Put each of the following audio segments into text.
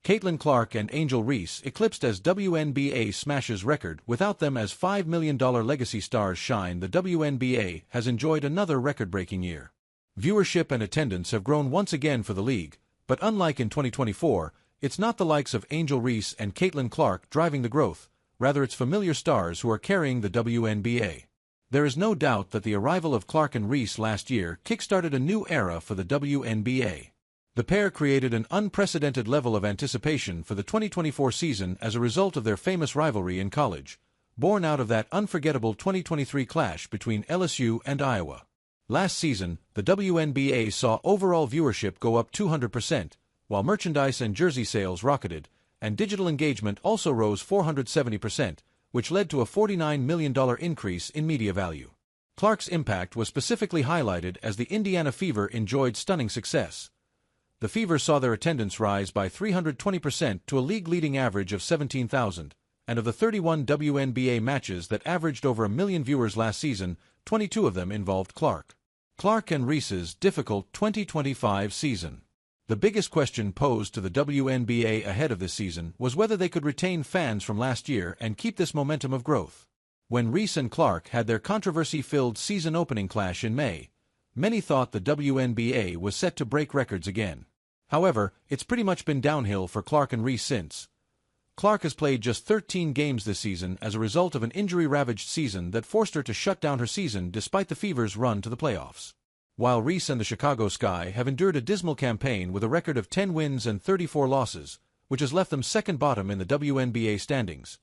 Clark and Angel Reese eclipsed as WNBA smashes record. Without them as $5 million legacy stars shine, the WNBA has enjoyed another record-breaking year. Viewership and attendance have grown once again for the league, but unlike in 2024, it's not the likes of Angel Reese and Clark driving the growth, rather it's familiar stars who are carrying the WNBA. There is no doubt that the arrival of Clark and Reese last year kick-started a new era for the WNBA. The pair created an unprecedented level of anticipation for the 2024 season as a result of their famous rivalry in college, born out of that unforgettable 2023 clash between LSU and Iowa. Last season, the WNBA saw overall viewership go up 200%, while merchandise and jersey sales rocketed, and digital engagement also rose 470%, which led to a $49 million increase in media value. Clark's impact was specifically highlighted as the Indiana Fever enjoyed stunning success. The Fever saw their attendance rise by 320% to a league-leading average of 17,000, and of the 31 WNBA matches that averaged over 1 million viewers last season, 22 of them involved Clark. Clark and Reese's difficult 2025 season. The biggest question posed to the WNBA ahead of this season was whether they could retain fans from last year and keep this momentum of growth. When Reese and Clark had their controversy-filled season-opening clash in May, many thought the WNBA was set to break records again. However, it's pretty much been downhill for Clark and Reese since. Clark has played just 13 games this season as a result of an injury-ravaged season that forced her to shut down her season despite the Fever's run to the playoffs. While Reese and the Chicago Sky have endured a dismal campaign with a record of 10 wins and 34 losses, which has left them second bottom in the WNBA standings.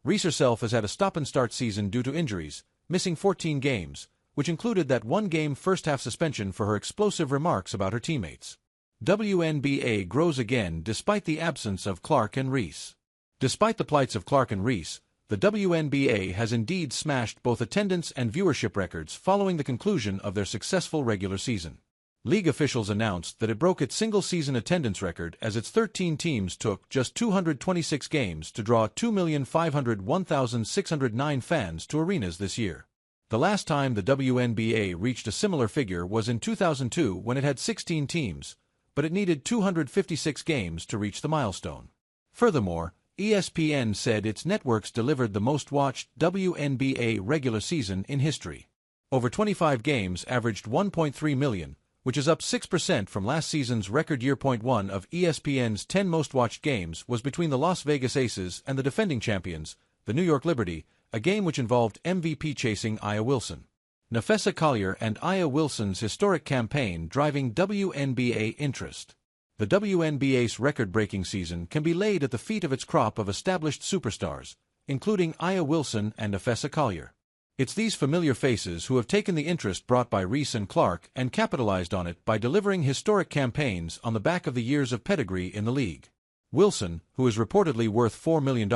Reese herself has had a stop-and-start season due to injuries, missing 14 games, which included that one-game first-half suspension for her explosive remarks about her teammates. WNBA grows again despite the absence of Clark and Reese. Despite the plights of Clark and Reese, the WNBA has indeed smashed both attendance and viewership records following the conclusion of their successful regular season. League officials announced that it broke its single-season attendance record as its 13 teams took just 226 games to draw 2,501,609 fans to arenas this year. The last time the WNBA reached a similar figure was in 2002 when it had 16 teams, but it needed 256 games to reach the milestone. Furthermore, ESPN said its networks delivered the most-watched WNBA regular season in history. Over 25 games averaged 1.3 million, which is up 6% from last season's record year. One of ESPN's 10 most-watched games was between the Las Vegas Aces and the defending champions, the New York Liberty, a game which involved MVP-chasing Aya Wilson. Nafessa Collier and Aya Wilson's historic campaign driving WNBA interest. The WNBA's record-breaking season can be laid at the feet of its crop of established superstars, including Aya Wilson and Nafessa Collier. It's these familiar faces who have taken the interest brought by Reese and Clark and capitalized on it by delivering historic campaigns on the back of the years of pedigree in the league. Wilson, who is reportedly worth $4 million,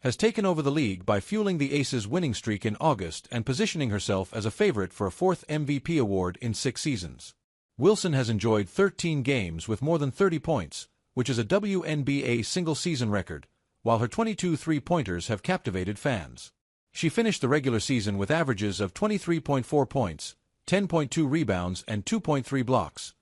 has taken over the league by fueling the Aces' winning streak in August and positioning herself as a favorite for a fourth MVP award in 6 seasons. Wilson has enjoyed 13 games with more than 30 points, which is a WNBA single-season record, while her 22 three-pointers have captivated fans. She finished the regular season with averages of 23.4 points, 10.2 rebounds, and 2.3 blocks.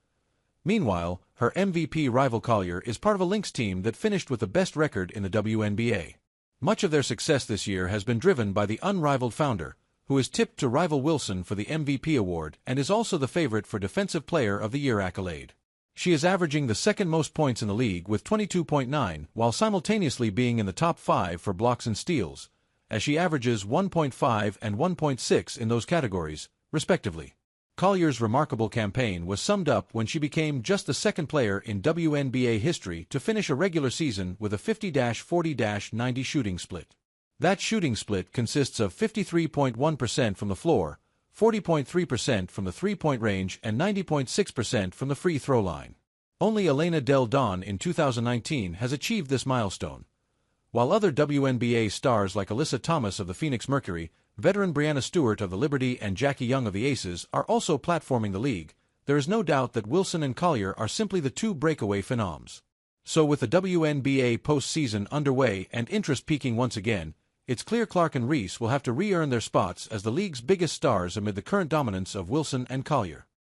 Meanwhile, her MVP rival Collier is part of a Lynx team that finished with the best record in the WNBA. Much of their success this year has been driven by the unrivaled founder, who is tipped to rival Wilson for the MVP award and is also the favorite for Defensive Player of the Year accolade. She is averaging the second most points in the league with 22.9, while simultaneously being in the top 5 for blocks and steals, as she averages 1.5 and 1.6 in those categories, respectively. Collier's remarkable campaign was summed up when she became just the second player in WNBA history to finish a regular season with a 50-40-90 shooting split. That shooting split consists of 53.1% from the floor, 40.3% from the three-point range, and 90.6% from the free throw line. Only Elena Del Don in 2019 has achieved this milestone. While other WNBA stars like Alyssa Thomas of the Phoenix Mercury, veteran Breanna Stewart of the Liberty, and Jackie Young of the Aces are also platforming the league, there is no doubt that Wilson and Collier are simply the two breakaway phenoms. So with the WNBA postseason underway and interest peaking once again, it's clear Clark and Reese will have to re-earn their spots as the league's biggest stars amid the current dominance of Wilson and Collier.